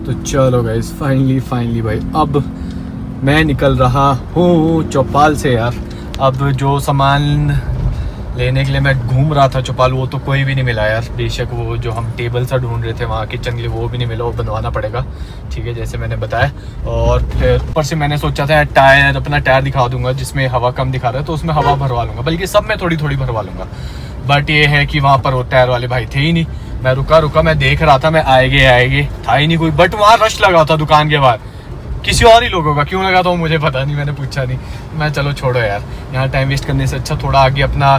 तो चलो guys finally भाई अब मैं निकल रहा हूँ चौपाल से यार। अब जो सामान लेने के लिए मैं घूम रहा था चौपाल, वो तो कोई भी नहीं मिला यार। बेशक वो जो हम टेबल सा ढूंढ रहे थे वहाँ किचन के लिए, वो भी नहीं मिला, वो बनवाना पड़ेगा, ठीक है, जैसे मैंने बताया। और फिर ऊपर से मैंने सोचा था अपना टायर दिखा दूंगा जिसमें हवा कम दिखा रहा है, तो उसमें हवा भरवा लूँगा, बल्कि सब में थोड़ी थोड़ी भरवा लूँगा। बट ये है कि वहाँ पर वो टायर वाले भाई थे ही नहीं। मैं रुका मैं देख रहा था, मैं आएगे था ही नहीं कोई। बट वहाँ रश लगा था दुकान के बाहर, किसी और ही लोगों का क्यों लगा था वो मुझे पता नहीं, मैंने पूछा नहीं। मैं चलो छोड़ो यार, यहाँ टाइम वेस्ट करने से अच्छा थोड़ा आगे अपना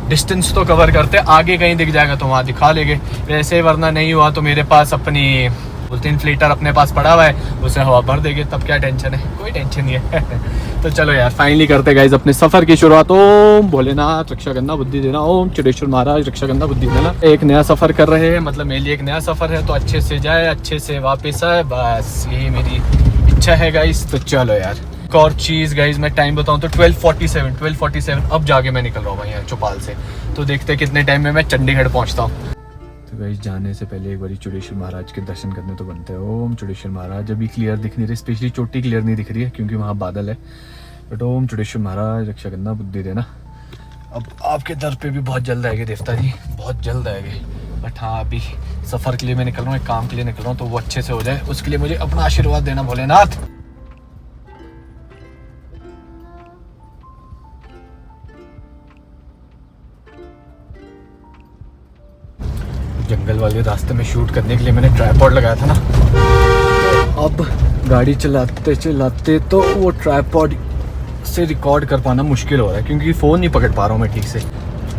डिस्टेंस तो कवर करते, आगे कहीं दिख जाएगा तो वहाँ दिखा लेंगे वैसे, वरना नहीं हुआ तो मेरे पास अपनी बोलते इन्फ्लेटर अपने पास पड़ा हुआ है, उसे हवा भर देंगे, तब क्या टेंशन है, कोई टेंशन नहीं है। तो चलो यार फाइनली करते गाइस अपने सफ़र की शुरुआत। ओम भोलेनाथ रक्षा करना बुद्धि देना, ओम चुरेश्वर महाराज रक्षा करना बुद्धि देना। एक नया सफ़र कर रहे हैं, मतलब मेरे लिए एक नया सफ़र है, तो अच्छे से जाए अच्छे से वापस आए, बस यही मेरी इच्छा है गाइस। तो चलो यार एक और चीज़ गाइस, मैं टाइम बताऊँ तो 12:47 अब जाके मैं निकल रहा हूँ यहाँ चौपाल से। तो देखते हैं कितने टाइम में मैं चंडीगढ़ पहुँचता हूँ। तो गाइस जाने से पहले एक बार चुरेश्वर महाराज के दर्शन करने तो बनते हैं। ओम चुरेश्वर महाराज अभी क्लियर दिख नहीं रही, स्पेशली चोटी क्लियर नहीं दिख रही है क्योंकि वहाँ बादल है, बट ओम चुरेश्वर महाराज रक्षा करना बुद्धि देना। अब आपके दर पे भी बहुत जल्द आएंगे देवता जी, बहुत जल्द आएंगे। बट हाँ अभी सफ़र के लिए मैं निकल रहा हूँ, एक काम के लिए निकल रहा हूँ, तो वो अच्छे से हो जाए, उसके लिए मुझे अपना आशीर्वाद देना भोलेनाथ। जंगल वाले रास्ते में शूट करने के लिए मैंने ट्राइपॉड लगाया था ना, तो अब गाड़ी चलाते चलाते तो वो ट्राइपॉड से रिकॉर्ड कर पाना मुश्किल हो रहा है क्योंकि फ़ोन नहीं पकड़ पा रहा हूँ मैं ठीक से।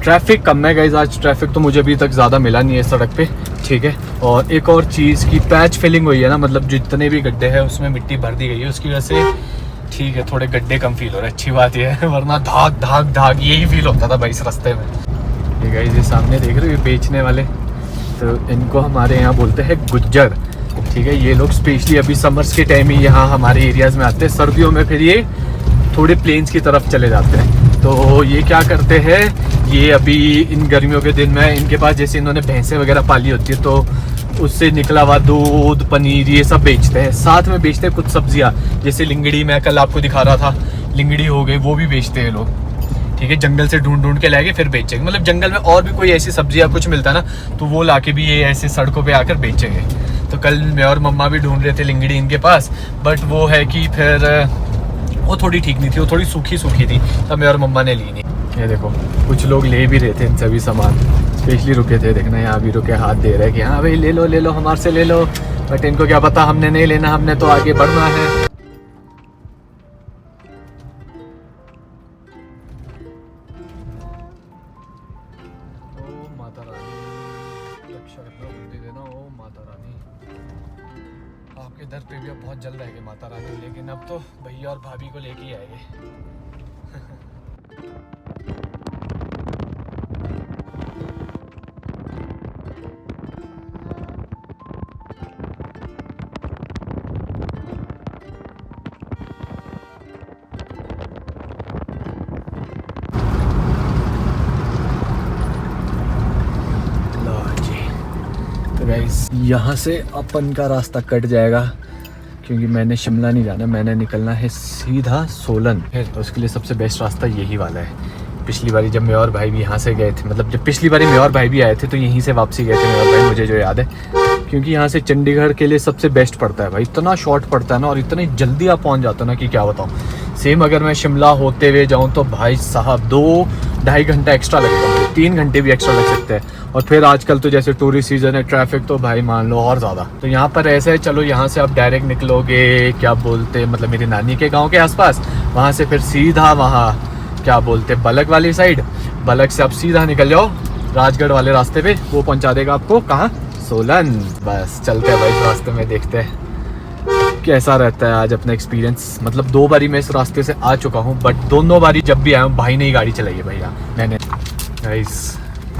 ट्रैफिक कम है गाइस, आज ट्रैफिक तो मुझे अभी तक ज़्यादा मिला नहीं है सड़क पे, ठीक है। और एक और चीज़ की पैच फिलिंग हुई है ना, मतलब जितने भी गड्ढे हैं उसमें मिट्टी भर दी गई है, उसकी वजह से ठीक है थोड़े गड्ढे कम फील हो रहे हैं, अच्छी बात ये है, वरना धाक यही फील होता था भाई इस रास्ते में। ये गाइस ये सामने देख रहे हो ये बेचने वाले, तो इनको हमारे यहाँ बोलते हैं गुज्जर, ठीक है। ये लोग स्पेशली अभी समर्स के टाइम ही यहाँ हमारे एरियाज़ में आते हैं, सर्दियों में फिर ये थोड़े प्लेन्स की तरफ चले जाते हैं। तो ये क्या करते हैं, ये अभी इन गर्मियों के दिन में इनके पास जैसे इन्होंने भैंसें वगैरह पाली होती है, तो उससे निकला हुआ दूध पनीर ये सब बेचते हैं, साथ में बेचते हैं कुछ सब्जियाँ, जैसे लिंगड़ी मैं कल आपको दिखा रहा था, लिंगड़ी हो गई, वो भी बेचते हैं लोग, ठीक है। जंगल से ढूंढ के लाएंगे फिर बेचेंगे, मतलब जंगल में और भी कोई ऐसी सब्जी या कुछ मिलता है ना, तो वो लाके भी ये ऐसे सड़कों पे आकर बेचेंगे। तो कल मैं और मम्मा भी ढूंढ रहे थे लिंगड़ी इनके पास, बट वो है कि फिर वो थोड़ी ठीक नहीं थी, वो थोड़ी सूखी थी, तब मैं और मम्मा ने ली नहीं। ये देखो कुछ लोग ले भी रहे थे इन सभी सामान, स्पेशली रुके थे, देखना यहाँ भी रुके हाथ दे रहे हैं कि हाँ भाई ले लो हमारे से ले लो, बट इनको क्या पता हमने नहीं लेना, हमने तो आगे बढ़ना है। आपके दर पे भी अब बहुत जल्द आएंगे माता रानी, लेकिन अब तो भैया और भाभी को लेके ही आएंगे। यहाँ से अपन का रास्ता कट जाएगा क्योंकि मैंने शिमला नहीं जाना, मैंने निकलना है सीधा सोलन, तो उसके लिए सबसे बेस्ट रास्ता यही वाला है। पिछली बारी जब मैं और भाई भी यहाँ से गए थे, मतलब जब पिछली बारी मैं और भाई भी आए थे तो यहीं से वापसी गए थे मैं और भाई, मुझे जो याद है, क्योंकि यहाँ से चंडीगढ़ के लिए सबसे बेस्ट पड़ता है भाई, इतना शॉर्ट पड़ता है ना, और इतनी जल्दी आप पहुँच जाते हो ना कि क्या बताऊँ। सेम अगर मैं शिमला होते हुए जाऊँ तो भाई साहब 2-2.5 घंटा एक्स्ट्रा लगेगा मुझे, 3 घंटे भी एक्स्ट्रा लग सकते हैं। और फिर आजकल तो जैसे टूरिस्ट सीजन है, ट्रैफिक तो भाई मान लो और ज़्यादा। तो यहाँ पर ऐसा है, चलो यहाँ से आप डायरेक्ट निकलोगे क्या बोलते, मतलब मेरी नानी के गाँव के आसपास, वहाँ से फिर सीधा वहाँ क्या बोलते बलक वाली साइड, बलक से आप सीधा निकल जाओ राजगढ़ वाले रास्ते पे, वो पहुँचा देगा आपको कहाँ, सोलन। बस चलते हैं भाई इस रास्ते में, देखते हैं कैसा रहता है आज अपना एक्सपीरियंस। मतलब 2 बारी मैं इस रास्ते से आ चुका हूँ, बट दोनों बारी जब भी आया हूँ भाई ने ही गाड़ी चलाई है भैया, मैंने गाइस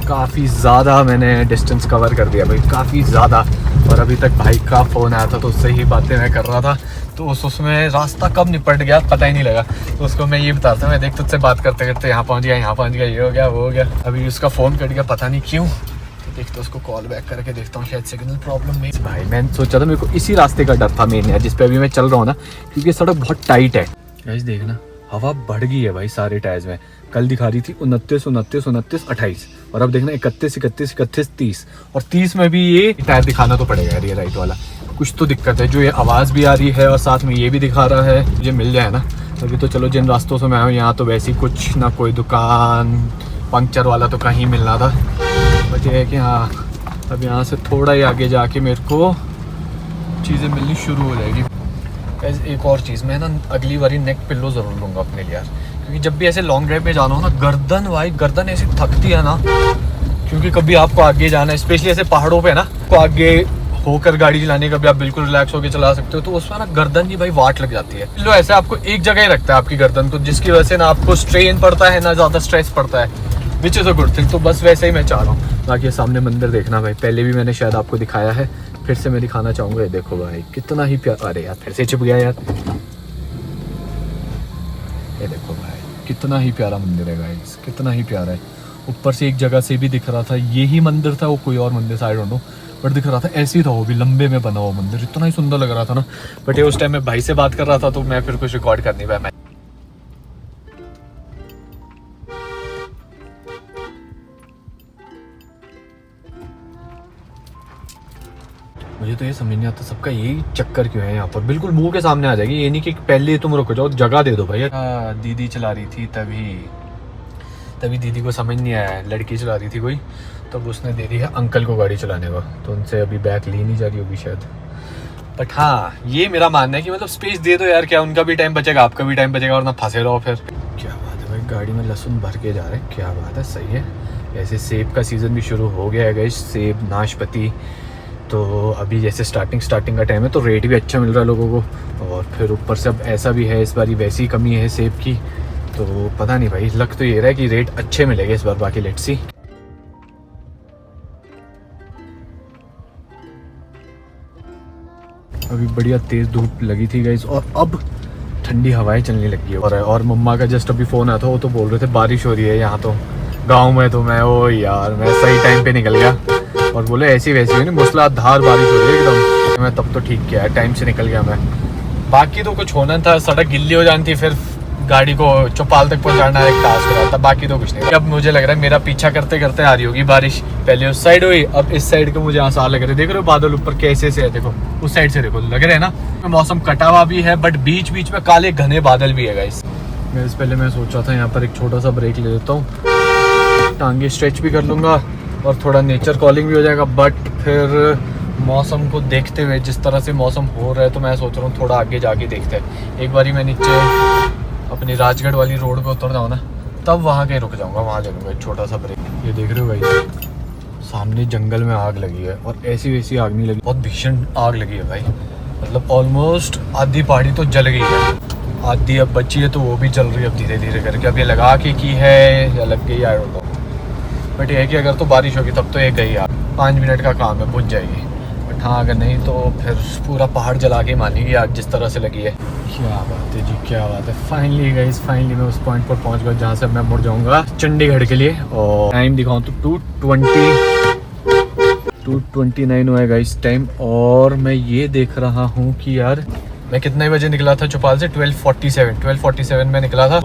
काफ़ी ज़्यादा मैंने डिस्टेंस कवर कर दिया भाई, काफ़ी ज़्यादा। और अभी तक भाई का फ़ोन आया था तो उससे ही बातें मैं कर रहा था, तो उसमें रास्ता कब निपट गया पता ही नहीं लगा। तो उसको मैं ये बता रहा था, मैं तुझसे बात करते करते यहाँ पहुँच गया, ये हो गया वो हो गया, अभी उसका फ़ोन कट गया पता नहीं क्यों। तो एक तो उसको कॉल बैक करके देखता हूँ, शायद सिग्नल प्रॉब्लम नहीं। भाई मैंने सोचा था, मेरे को इसी रास्ते का डर था मेन है जिस पे अभी मैं चल रहा हूँ ना, क्योंकि सड़क बहुत टाइट है। गाइस देखना, हवा बढ़ गई है भाई सारे टायर्स में। कल दिखा रही थी 29, 29, 29, 28 और अब देखना 31, 31, 31, 30 और 30 में भी ये टायर दिखाना तो पड़ेगा यार, ये राइट वाला। कुछ तो दिक्कत है, जो ये आवाज़ भी आ रही है और साथ में ये भी दिखा रहा है। मुझे मिल जाए ना अभी तो चलो, जिन रास्तों से मैं आया हूँ यहाँ तो वैसे ही कुछ ना कोई दुकान, पंक्चर वाला तो कहीं मिलना था। बट ये है कि हाँ, अब यहाँ से थोड़ा ही आगे जाके मेरे को चीज़ें मिलनी शुरू हो जाएगी। एक और चीज़, मैं ना अगली बारी नेक पिल्लो ज़रूर लूँगा अपने लिए यार, क्योंकि जब भी ऐसे लॉन्ग ड्राइव पे जाना हो ना, गर्दन ऐसी थकती है ना, क्योंकि कभी आपको आगे जाना है, स्पेशली ऐसे पहाड़ों पे ना, को आगे होकर गाड़ी चलाने का भी आप बिल्कुल रिलैक्स होकर चला सकते हो, तो उसमें ना गर्दन की भाई वाट लग जाती है। पिल्लो ऐसे आपको एक जगह ही रखता है आपकी गर्दन को, जिसकी वजह से ना आपको स्ट्रेन पड़ता है ना ज़्यादा स्ट्रेस पड़ता है, which is a good thing. तो बस वैसे ही मैं चाह रहा हूँ। बाकी सामने मंदिर देखना भाई, पहले भी मैंने शायद आपको दिखाया है, फिर से मैं दिखाना चाहूँगा। ये देखो भाई कितना ही प्यारा, अरे यार फिर से चिप गया यार। ये देखो भाई कितना ही प्यारा मंदिर है गाइस, कितना ही प्यारा है। ऊपर से एक जगह से भी दिख रहा था यही मंदिर था, वो कोई और मंदिर था आई डोंट नो, बट दिख रहा था ऐसे ही था, वो भी लंबे में बना हुआ मंदिर, इतना ही सुंदर लग रहा था ना। बट ये उस टाइम मैं भाई से बात कर रहा था तो मैं फिर कुछ रिकॉर्ड कर नहीं पाया। मैं मुझे तो ये समझ नहीं आता सबका यही चक्कर क्यों है यहाँ पर, बिल्कुल मुंह के सामने आ जाएगी। ये नहीं कि पहले तुम रुक जाओ, जगह दे दो भैया। दीदी चला रही थी तभी दीदी को समझ नहीं आया, लड़की चला रही थी कोई, तब उसने दे दी है अंकल को गाड़ी चलाने का, तो उनसे अभी बैक ली नहीं जा रही होगी शायद। बट हाँ, ये मेरा मानना है कि मतलब स्पेस दे दो यार, क्या उनका भी टाइम बचेगा, आपका भी टाइम बचेगा, और ना फंसे रहो फिर। क्या बात है भाई, गाड़ी में लहसुन भर के जा रहे हैं, क्या बात है, सही है। ऐसे सेब का सीज़न भी शुरू हो गया है गाइस, सेब नाशपाती, तो अभी जैसे स्टार्टिंग का टाइम है तो रेट भी अच्छा मिल रहा है लोगों को, और फिर ऊपर से अब ऐसा भी है इस बार वैसी कमी है सेब की, तो पता नहीं भाई, लग तो ये रहा है कि रेट अच्छे मिलेंगे इस बार, बाकी लेट्स सी। अभी बढ़िया तेज़ धूप लगी थी गाइस, और अब ठंडी हवाएं चलने लगी है। और मम्मा का जस्ट अभी फ़ोन आया था, वो तो बोल रहे थे बारिश हो रही है यहाँ तो गाँव में, तो मैं ओ यार मैं सही टाइम पे निकल गया, और बोले ऐसी वैसी हुई नहीं, मूसलाधार बारिश हो रही है एकदम। मैं तब तो ठीक किया, टाइम से निकल गया मैं। बाकी तो कुछ होना था, सड़क गिल्ली हो जानी थी, फिर गाड़ी को चौपाल तक पहुंचाना एक टास्क हो रहा था, बाकी तो कुछ नहीं। अब मुझे लग रहा है मेरा पीछा करते करते आ रही होगी बारिश, पहले उस साइड हुई, अब इस साइड के मुझे आसार लग रहे। देख रहे हो बादल ऊपर कैसे से है, देखो उस साइड से देखो, लग रहे हैं ना। मौसम कटा हुआ भी है, बट बीच बीच में काले घने बादल भी है गाइस। पहले मैं सोचा था यहाँ पर एक छोटा सा ब्रेक ले लेता हूँ, टांगे स्ट्रेच भी कर लूँगा और थोड़ा नेचर कॉलिंग भी हो जाएगा। बट फिर मौसम को देखते हुए, जिस तरह से मौसम हो रहा है, तो मैं सोच रहा हूँ थोड़ा आगे जाके देखते हैं। एक बारी मैं नीचे अपनी राजगढ़ वाली रोड पे उतर जाऊँ ना, तब वहाँ कहीं रुक जाऊँगा, वहाँ ले लूँगा एक छोटा सा ब्रेक। ये देख रहे हो भाई, सामने जंगल में आग लगी है, और ऐसी वैसी आग नहीं लगी, बहुत भीषण आग लगी है भाई। मतलब ऑलमोस्ट आधी पहाड़ी तो जल गई है, आधी अब बची है, तो वो भी जल रही है अब धीरे धीरे करके। अब ये लगा के की है या लग गई, आई डोंट नो। बट ये है कि अगर तो बारिश होगी तब तो ये गई यार, 5 मिनट का काम है, बुझ जाएगी। बट हाँ, अगर नहीं तो फिर पूरा पहाड़ जला के मानेगी आग, जिस तरह से लगी है। क्या बात है जी, क्या बात है। फाइनली गाइस, फाइनली मैं उस पॉइंट पर पहुंच गया जहाँ से मैं मुड़ जाऊँगा चंडीगढ़ के लिए। और टाइम दिखाऊँ तो 2:29 हुआ है गाइस टाइम, और मैं ये देख रहा हूँ कि यार मैं कितने बजे निकला था चौपाल से, 12:47 में निकला था।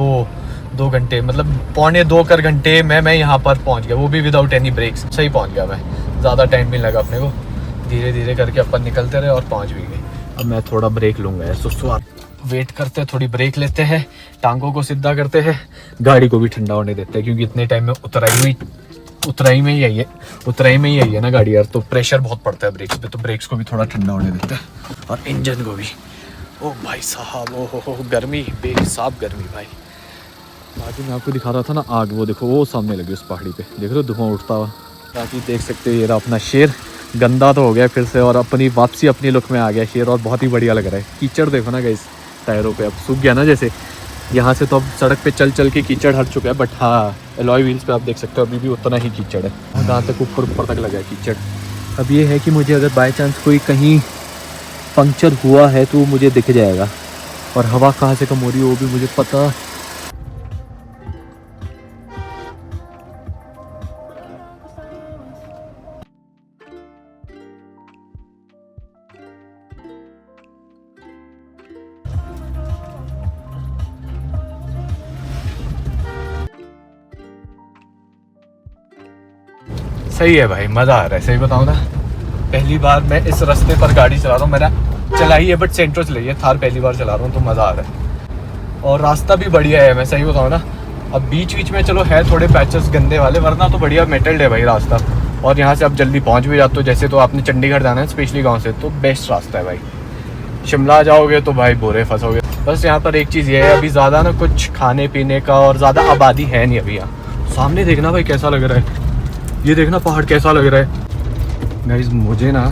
2 घंटे, मतलब 1.25 घंटे में मैं यहाँ पर पहुँच गया, वो भी विदाउट एनी ब्रेक्स। सही पहुँच गया मैं, ज़्यादा टाइम भी लगा अपने को, धीरे धीरे करके अपन निकलते रहे और पहुँच भी गए। अब मैं थोड़ा ब्रेक लूँगा यार, सुसु वेट करते हैं, थोड़ी ब्रेक लेते हैं, टांगों को सीधा करते हैं, गाड़ी को भी ठंडा होने देते हैं, क्योंकि इतने टाइम में उतराई में ही आई है ना गाड़ी यार, तो प्रेशर बहुत पड़ता है ब्रेक्स पे, तो ब्रेक्स को भी थोड़ा ठंडा होने देते हैं, और इंजन को भी। ओ भाई साहब, ओ हो गर्मी, बेहिसाब गर्मी भाई। बाकी मैं आपको दिखा रहा था ना आग, वो देखो वो सामने लगी उस पहाड़ी पे, देख रहे हो धुआं उठता हुआ। बाकी देख सकते हो ये रहा अपना शेर, गंदा तो हो गया फिर से, और अपनी वापसी अपनी लुक में आ गया शेर, और बहुत ही बढ़िया लग रहा है। कीचड़ देखो ना गाइस टायरों पे, अब सूख गया ना जैसे, यहाँ से तो अब सड़क पे चल चल के कीचड़ हट चुका है, बट हाँ एलॉय व्हील्स पे आप देख सकते हो अभी भी उतना ही कीचड़ है, जहाँ तक ऊपर तक लगा है कीचड़। अब ये है कि मुझे अगर बाय चांस कोई कहीं पंक्चर हुआ है तो मुझे दिख जाएगा, और हवा कहाँ से कम हो रही है वो भी मुझे पता। सही है भाई, मज़ा आ रहा है। सही बताऊँ ना, पहली बार मैं इस रास्ते पर गाड़ी चला रहा हूँ। मेरा चलाई है बट सेंट्रो चलाई है, थार पहली बार चला रहा हूँ तो मज़ा आ रहा है। और रास्ता भी बढ़िया है, मैं सही बताऊँ ना। अब बीच बीच में चलो है थोड़े पैचेस गंदे वाले, वरना तो बढ़िया मेटल्ड है भाई रास्ता। और यहाँ से आप जल्दी पहुँच भी जाते हो। जैसे तो आपने चंडीगढ़ जाना है स्पेशली गाँव से, तो बेस्ट रास्ता है भाई। शिमला जाओगे तो भाई बोरे फंसोगे। बस यहाँ पर एक चीज़ ये है, अभी ज़्यादा ना कुछ खाने पीने का और ज़्यादा आबादी है नहीं अभी यहाँ। सामने देखना भाई कैसा लग रहा है, ये देखना पहाड़ कैसा लग रहा है गाइस। मुझे ना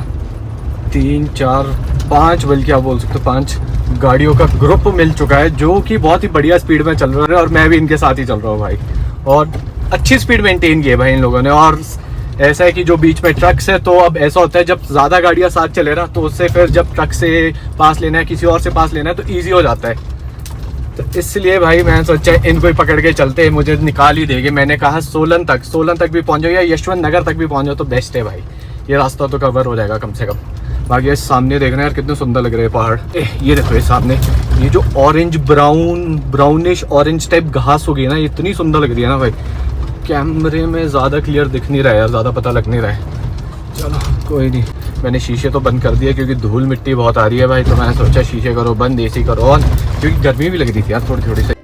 3 4 5 बल्कि आप बोल सकते हो 5 गाड़ियों का ग्रुप मिल चुका है, जो कि बहुत ही बढ़िया स्पीड में चल रहा है। और मैं भी इनके साथ ही चल रहा हूँ भाई, और अच्छी स्पीड मेंटेन की है भाई इन लोगों ने। और ऐसा है कि जो बीच में ट्रक्स है, तो अब ऐसा होता है जब ज़्यादा गाड़ियाँ साथ चले ना, तो उससे फिर जब ट्रक से पास लेना है, किसी और से पास लेना है, तो ईजी हो जाता है। तो इसलिए भाई मैं सोचा इनको ही पकड़ के चलते हैं, मुझे निकाल ही देंगे। मैंने कहा सोलन तक भी पहुंच जाओ या यशवंत नगर तक भी पहुंच जाओ तो बेस्ट है भाई। ये रास्ता तो कवर हो जाएगा कम से कम। बाकी ये सामने देखना यार कितने सुंदर लग रहे हैं पहाड़। ये देखो ये सामने, ये जो ऑरेंज ब्राउनिश ऑरेंज टाइप घास होगी ना, इतनी सुंदर लग रही है ना भाई। कैमरे में ज़्यादा क्लियर दिख नहीं रहा है यार, ज़्यादा पता लग नहीं रहा है। चलो कोई नहीं, मैंने शीशे तो बंद कर दिए क्योंकि धूल मिट्टी बहुत आ रही है भाई। तो मैंने सोचा शीशे करो बंद, एसी करो ऑन, क्योंकि गर्मी भी लग रही थी यार थोड़ी थोड़ी सी।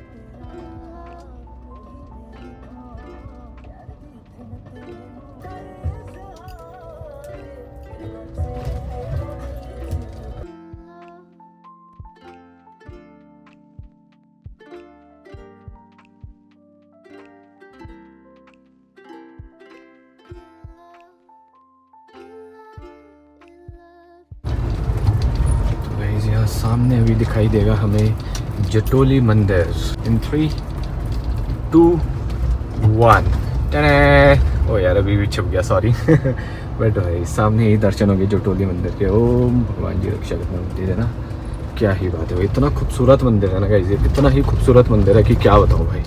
यहाँ सामने अभी दिखाई देगा हमें जटोली मंदिर। इन 3 2 1 टने। ओ यार अभी भी छुप गया, सॉरी। बट भाई सामने ही दर्शन हो गए जटोली मंदिर के। ओम भगवान जी रक्षा करना मंदिर है ना, क्या ही बात है भाई। इतना खूबसूरत मंदिर है ना गाइस, इतना ही खूबसूरत मंदिर है कि क्या बताऊँ भाई।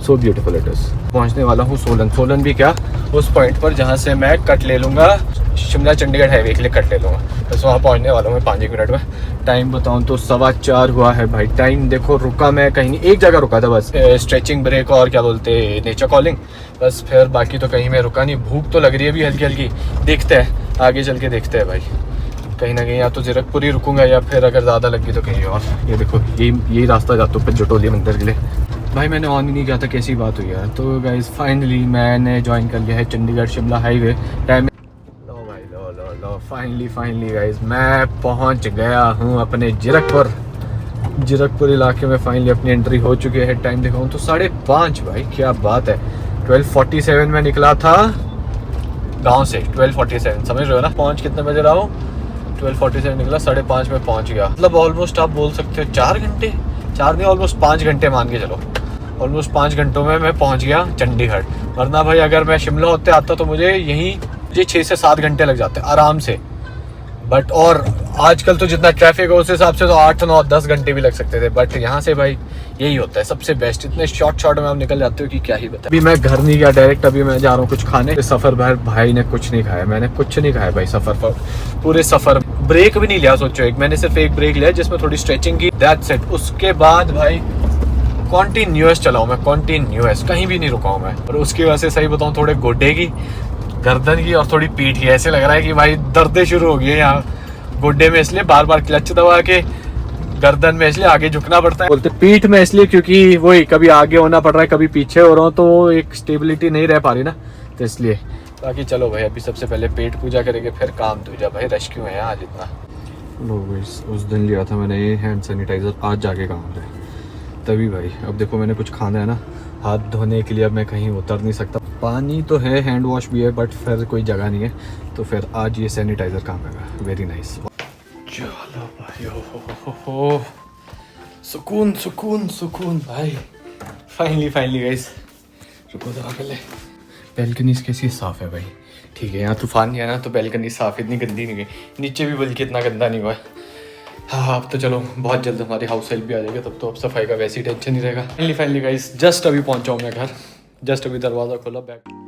So beautiful it is. पहुँचने वाला हूँ सोलन भी क्या, उस पॉइंट पर जहाँ से मैं कट ले लूँगा शिमला चंडीगढ़ हाईवे के लिए कट ले लूँगा। बस वहाँ पहुँचने वाला हूँ मैं 5 मिनट में। टाइम बताऊँ तो 4:15 हुआ है भाई। टाइम देखो, रुका मैं कहीं नहीं, एक जगह रुका था बस, स्ट्रेचिंग ब्रेक और क्या बोलते नेचर कॉलिंग, बस। फिर बाकी तो कहीं मैं रुका नहीं। भूख तो लग रही है अभी हल्की हल्की, देखते हैं आगे चल के देखते हैं भाई। कहीं ना कहीं या तो जीरकपुर ही रुकूंगा या फिर अगर ज़्यादा लगी तो कहीं और। ये देखो यही रास्ता जाता हूँ जटोली मंदिर के लिए। भाई मैंने ऑन ही नहीं किया था, कैसी बात हुई यार। तो गाइस फाइनली मैंने ज्वाइन कर लिया है चंडीगढ़ शिमला हाईवे। टाइम लो भाई, लो फाइनली गाइस मैं पहुंच गया हूं अपने जीरकपुर इलाके में। फाइनली अपनी एंट्री हो चुकी है। टाइम दिखाऊं तो 5:30 भाई, क्या बात है। 12:47 में निकला था गांव से, 12:47 समझ रहे हो ना। पहुंच कितने बजे रहा हूँ, 12:47 निकला, 5:30 में पहुंच गया। मतलब ऑलमोस्ट आप बोल सकते हो 4 घंटे, 4 नहीं ऑलमोस्ट 5 घंटे मान के चलो। ऑलमोस्ट 5 घंटों में मैं पहुंच गया चंडीगढ़। वरना भाई अगर मैं शिमला होते आता तो मुझे 6 से 7 घंटे लग जाते आराम से। बट और आजकल तो जितना ट्रैफिक है उस हिसाब से तो 8 9 10 घंटे भी लग सकते थे। बट यहाँ से भाई यही होता है सबसे बेस्ट, इतने शॉर्ट में आप निकल जाते हो कि क्या ही बता। अभी मैं घर नहीं गया, डायरेक्ट अभी मैं जा रहा हूँ कुछ खाने। सफ़र भर भाई ने कुछ नहीं खाया, मैंने कुछ नहीं खाया भाई सफ़र पर, पूरे सफ़र। ब्रेक भी नहीं लिया, सोचो मैंने सिर्फ एक ब्रेक लिया जिसमें थोड़ी स्ट्रेचिंग की, दैट्स इट। उसके बाद भाई कॉन्टिन्यूअस चलाऊँ मैं, कॉन्टिन्यूअस कहीं भी नहीं रुका हूँ मैं। और उसकी वजह से सही बताऊँ थोड़े गोड्डे की, गर्दन की और थोड़ी पीठ की, ऐसे लग रहा है कि भाई दर्दें शुरू हो गई है यहाँ गोड्डे में। इसलिए बार बार क्लच दबा के, गर्दन में इसलिए आगे झुकना पड़ता है, बोलते पीठ में इसलिए क्योंकि वही कभी आगे होना पड़ रहा है कभी पीछे हो रहा हूँ, तो एक स्टेबिलिटी नहीं रह पा रही ना, तो इसलिए। बाकी चलो भाई अभी सबसे पहले पेट पूजा करेंगे फिर काम दूजा। भाई रश क्यों है आज इतना। लो उस दिन लिया था मैंने ये हैंड सैनिटाइजर, आज जाके काम हो रहा है तभी भाई। अब देखो मैंने कुछ खाना है ना, हाथ धोने के लिए अब मैं कहीं उतर नहीं सकता। पानी तो है, हैंड वॉश भी है, बट फिर कोई जगह नहीं है, तो फिर आज ये सैनिटाइज़र काम आएगा। Very nice. चलो भाई, हो सुकून सुकून सुकून भाई। फाइनली गाइस, रुको दवा कर ले। बैल्कनीज कैसी साफ़ है भाई, ठीक है। यहाँ तूफान नहीं है ना, तो बैल्कनी साफ़, इतनी गंदी नहीं गई। नीचे भी बल्कि इतना गंदा नहीं हुआ है। हाँ अब तो चलो बहुत जल्द हमारी हाउस हेल्प भी आ जाएगी, तब तो अब सफाई का वैसे ही टेंशन नहीं रहेगा। फाइनली गाइस जस्ट अभी पहुंचा हूँ मैं घर, जस्ट अभी दरवाज़ा खोला, बैग